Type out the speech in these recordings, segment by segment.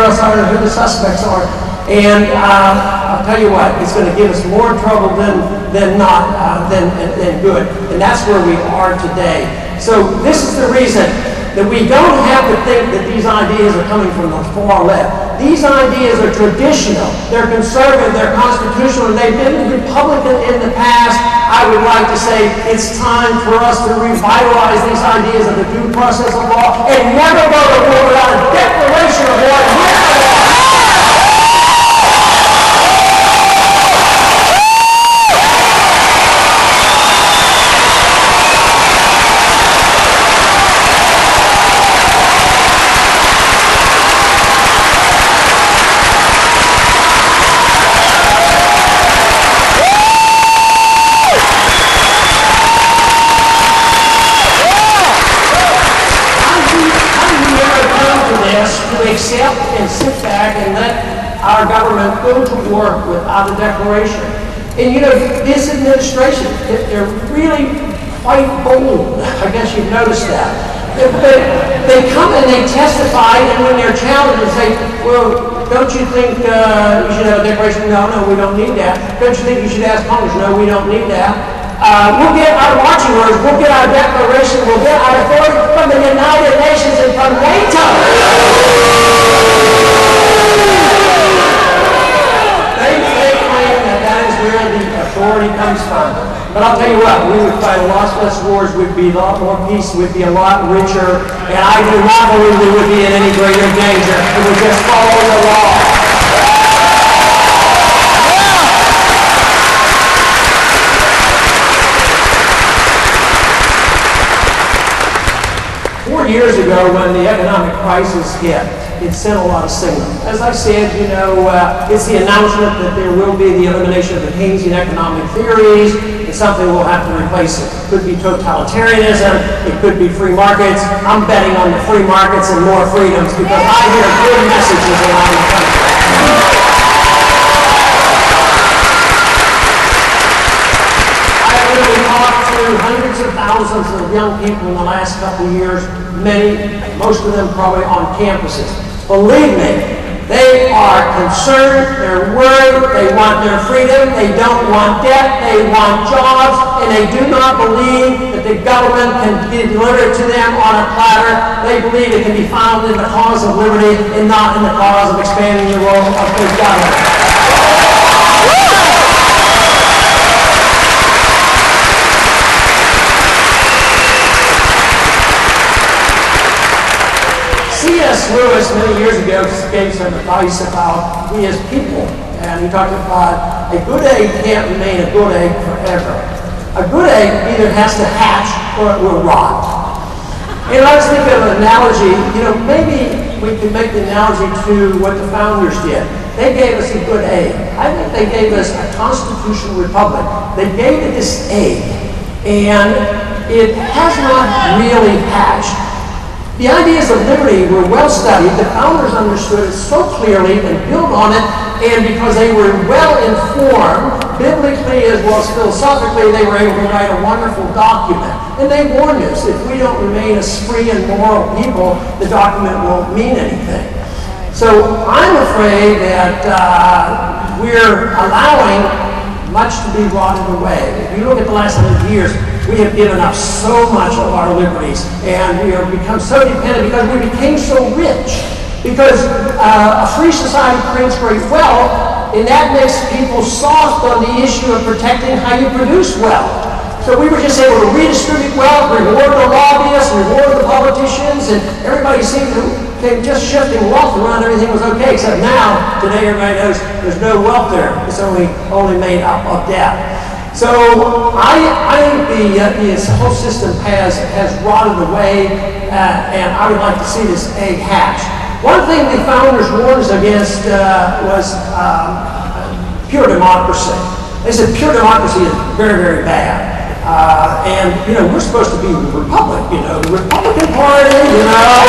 terrorists are and who the suspects are. And I'll tell you what, it's going to give us more trouble than good. And that's where we are today. So this is the reason that we don't have to think that these ideas are coming from the far left. These ideas are traditional, they're conservative, they're constitutional, and they've been Republican in the past. I would like to say it's time for us to revitalize these ideas of the due process of law and never go to war without a declaration of war. Accept and sit back and let our government go to war without a declaration. And you know, this administration, they're really quite bold. I guess you've noticed that. They come and they testify, and when they're challenged, they say, well, don't you think you should have a declaration? No, we don't need that. Don't you think you should ask Congress? No, we don't need that. We'll get our marching orders, we'll get our declaration, we'll get our authority from the United Nations and from NATO. They claim that is where the authority comes from. But I'll tell you what, we would fight a lot less wars, we'd be a lot more peace, we'd be a lot richer, and I do not believe we would be in any greater danger if we just follow the law. 4 years ago, when the economic crisis hit, it sent a lot of signals. As I said, you know, it's the announcement that there will be the elimination of the Keynesian economic theories, and something will have to replace it. It could be totalitarianism, it could be free markets. I'm betting on the free markets and more freedoms because I hear good messages around the country. Hundreds of thousands of young people in the last couple of years, most of them probably on campuses. Believe me, they are concerned, they're worried, they want their freedom, they don't want debt, they want jobs, and they do not believe that the government can be delivered to them on a platter. They believe it can be found in the cause of liberty and not in the cause of expanding the role of the government. C.S. Lewis, many years ago, gave some advice about we as people. And he talked about a good egg can't remain a good egg forever. A good egg either has to hatch or it will rot. And I was thinking of an analogy, you know, maybe we could make the analogy to what the founders did. They gave us a good egg. I think they gave us a constitutional republic. They gave it this egg, and it has not really hatched. The ideas of liberty were well studied. The founders understood it so clearly and built on it, and because they were well informed, biblically as well as philosophically, they were able to write a wonderful document. And they warned us, if we don't remain as free and moral people, the document won't mean anything. So I'm afraid that we're allowing much to be rotted away. If you look at the last 100 years, we have given up so much of our liberties, and we have become so dependent because we became so rich. Because a free society creates great wealth, and that makes people soft on the issue of protecting how you produce wealth. So we were just able to redistribute wealth, reward the lobbyists, reward the politicians, and everybody seemed to just shifting wealth around, everything was okay, except now, today everybody knows there's no wealth there. It's only made up of debt. So I think this whole system has rotted away, and I would like to see this egg hatch. One thing the founders warned us against was pure democracy. They said pure democracy is very, very bad. And, you know, we're supposed to be the republic, you know, the Republican Party, you know.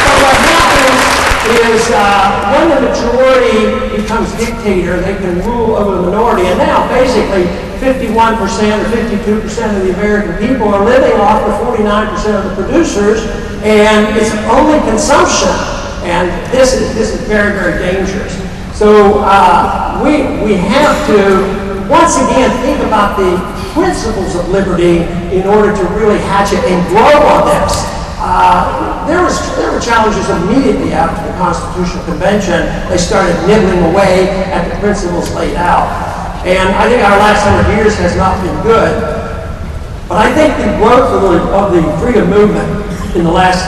But what happens is when the majority becomes becomes dictator, they can rule over the minority. And now, basically, 51% or 52% of the American people are living off the 49% of the producers, and it's only consumption. And this is very, very dangerous. So we have to, once again, think about the principles of liberty in order to really hatch it and grow on this. There were challenges immediately after the Constitutional Convention. They started nibbling away at the principles laid out. And I think our last 100 years has not been good. But I think the growth of the freedom movement in the last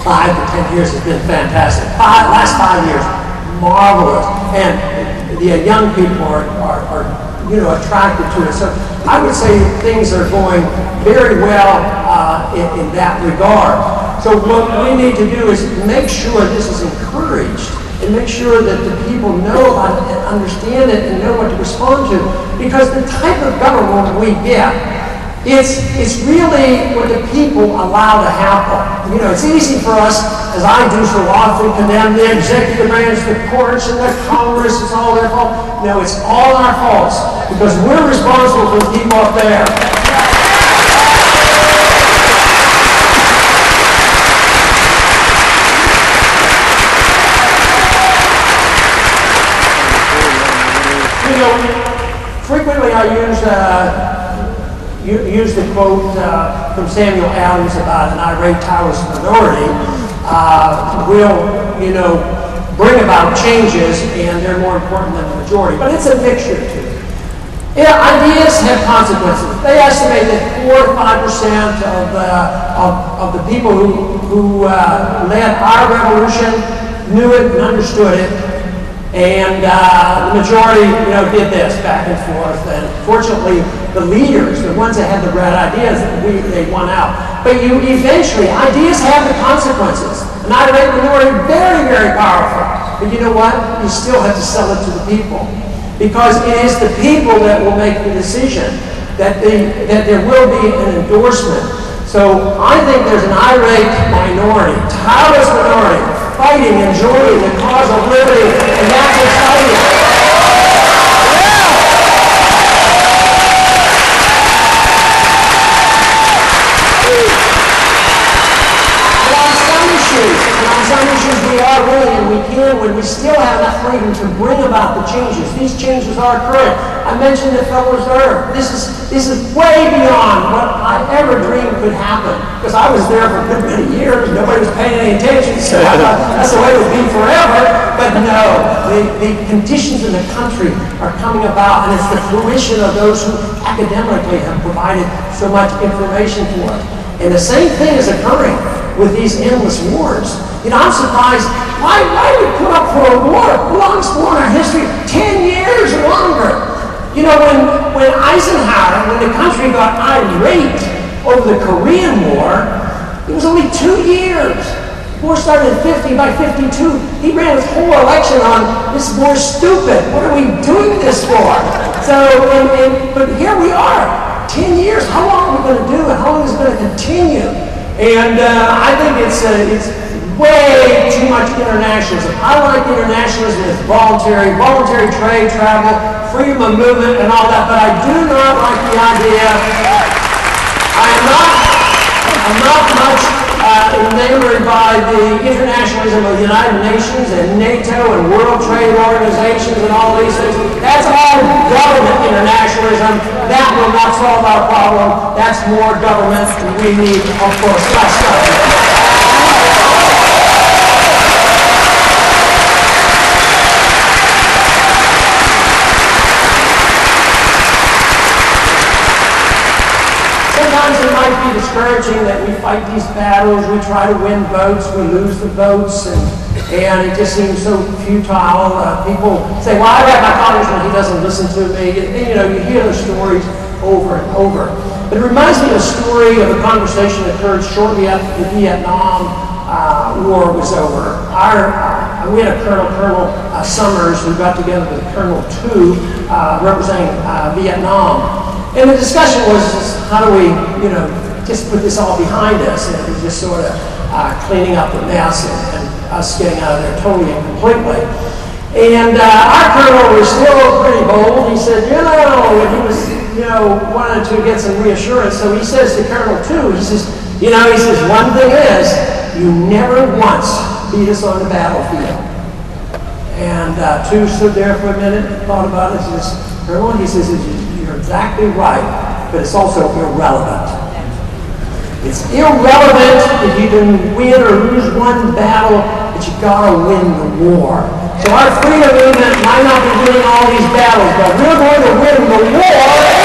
5 to 10 years has been fantastic. Last 5 years, marvelous. And the young people are attracted to it. So I would say things are going very well in that regard. So what we need to do is make sure this is encouraged and make sure that the people know about it and understand it and know what to respond to. Because the type of government we get, it's really what the people allow to happen. It's easy for us, as I do so often, condemn the executive branch, the courts, and the Congress. It's all their fault. No, it's all our faults because we're responsible for the people up there. Frequently I use the quote from Samuel Adams about an irate, tireless minority will, bring about changes, and they're more important than the majority. But it's a mixture too. Ideas have consequences. They estimate that 4 to 5% of the people who led our revolution knew it and understood it. And the majority, did this back and forth. And fortunately, the leaders, the ones that had the right ideas, they won out. But eventually, ideas have the consequences. An irate minority, very, very powerful. But you know what? You still have to sell it to the people. Because it is the people that will make the decision, that there will be an endorsement. So I think there's an irate minority, tireless minority, fighting and joining the cause of liberty, and that's exciting. On some issues we are willing and we can when we still have enough freedom to bring about the changes. These changes are current. I mentioned the Federal Reserve. This is way beyond what I ever dreamed could happen. Because I was there for a good many years. Nobody was paying any attention. So I thought that's the way it would be forever. But no, the conditions in the country are coming about, and it's the fruition of those who academically have provided so much information for us. And the same thing is occurring with these endless wars. I'm surprised, why we put up for a war, longest war in our history, 10 years or longer. When Eisenhower, when the country got irate over the Korean War, it was only 2 years. The war started in 50, by 52, he ran his whole election on, this war's stupid, what are we doing this for? But here we are, 10 years, how long are we going to do it? How long is it going to continue? And I think it's way too much internationalism. I like internationalism as voluntary trade, travel, freedom of movement, and all that. But I do not like the idea. I'm not much enamored by the internationalism of the United Nations and NATO and World Trade Organizations and all these things. That's all government internationalism. That will not solve our problem. That's more government, and we need, of course, less government. Sometimes it might be discouraging that we fight these battles, we try to win votes, we lose the votes, and it just seems so futile. People say, well, I got my congressman, he doesn't listen to me. And, you hear those stories over and over. But it reminds me of a story of a conversation that occurred shortly after the Vietnam War was over. We had a Colonel Summers, who got together with Colonel Tu, representing Vietnam. And the discussion was just, how do we, just put this all behind us? And it was just sort of cleaning up the mess and us getting out of there totally and completely. And our colonel was still pretty bold. He said, and he was, wanted to get some reassurance. So he says to Colonel 2, he says, one thing is, you never once beat us on the battlefield. And 2 stood there for a minute, thought about it. He says, Colonel, he says, you're exactly right, but it's also irrelevant. It's irrelevant if you can win or lose one battle, but you gotta win the war. So our freedom movement might not be winning all these battles, but we're going to win the war.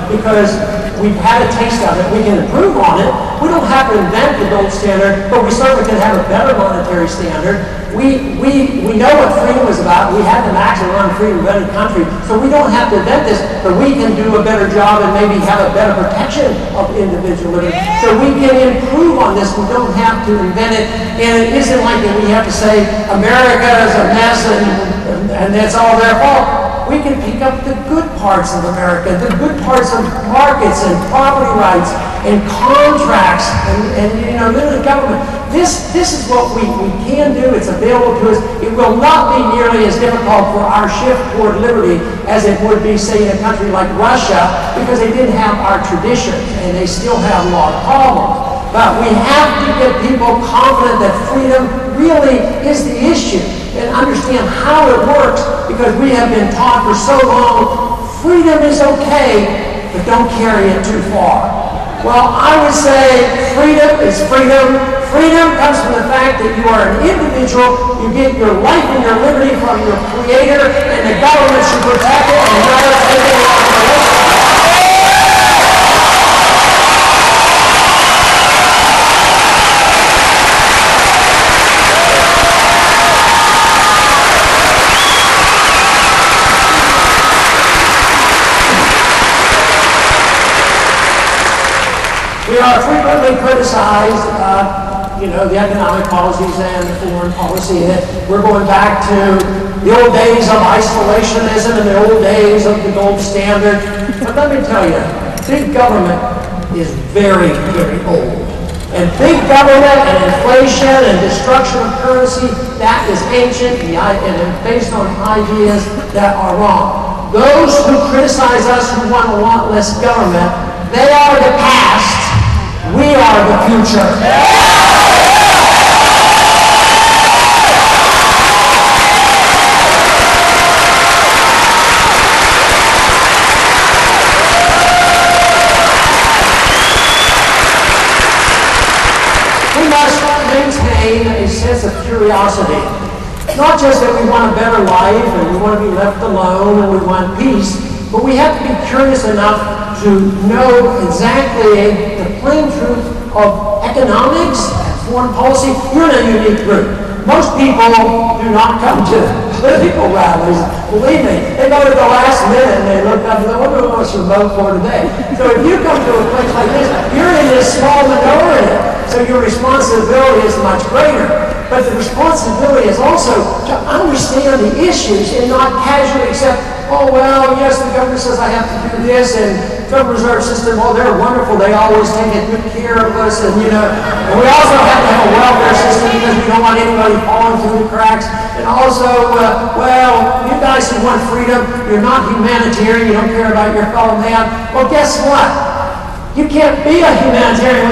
Because we've had a taste of it, we can improve on it. We don't have to invent the gold standard, but we certainly can have a better monetary standard. We know what freedom is about. We have the maximum amount of freedom of any country, so we don't have to invent this, but we can do a better job and maybe have a better protection of individual liberty. So we can improve on this. We don't have to invent it, and it isn't like that we have to say America is a mess and that's all their fault. We can pick up the good parts of America, the good parts of markets and property rights and contracts and limited government. This is what we can do. It's available to us. It will not be nearly as difficult for our shift toward liberty as it would be, say, in a country like Russia, because they didn't have our traditions and they still have a lot of problems. But we have to get people confident that freedom really is the issue and understand how it works, because we have been taught for so long, freedom is okay, but don't carry it too far. Well, I would say freedom is freedom. Freedom comes from the fact that you are an individual, you get your life and your liberty from your Creator, and the government should protect it and never take it away from you. We are frequently criticized about, the economic policies and the foreign policy, that we're going back to the old days of isolationism and the old days of the gold standard. But let me tell you, big government is very, very old. And big government and inflation and destruction of currency, that is ancient and based on ideas that are wrong. Those who criticize us who want a lot less government, they are the past. We are the future. We must maintain a sense of curiosity. Not just that we want a better life and we want to be left alone and we want peace, but we have to be curious enough to know exactly the plain truth of economics and foreign policy. You're in a unique group. Most people do not come to political rallies. Believe me, they go to the last minute and they look up and they wonder what to vote for today. So if you come to a place like this, you're in this small minority. So your responsibility is much greater. But the responsibility is also to understand the issues and not casually accept, oh, well, yes, the government says I have to do this, and the Federal Reserve System, oh, they're wonderful. They always take good care of us. And we also have to have a welfare system because we don't want anybody falling through the cracks. And also, well, you guys who want freedom, you're not humanitarian. You don't care about your fellow man. Well, guess what? You can't be a humanitarian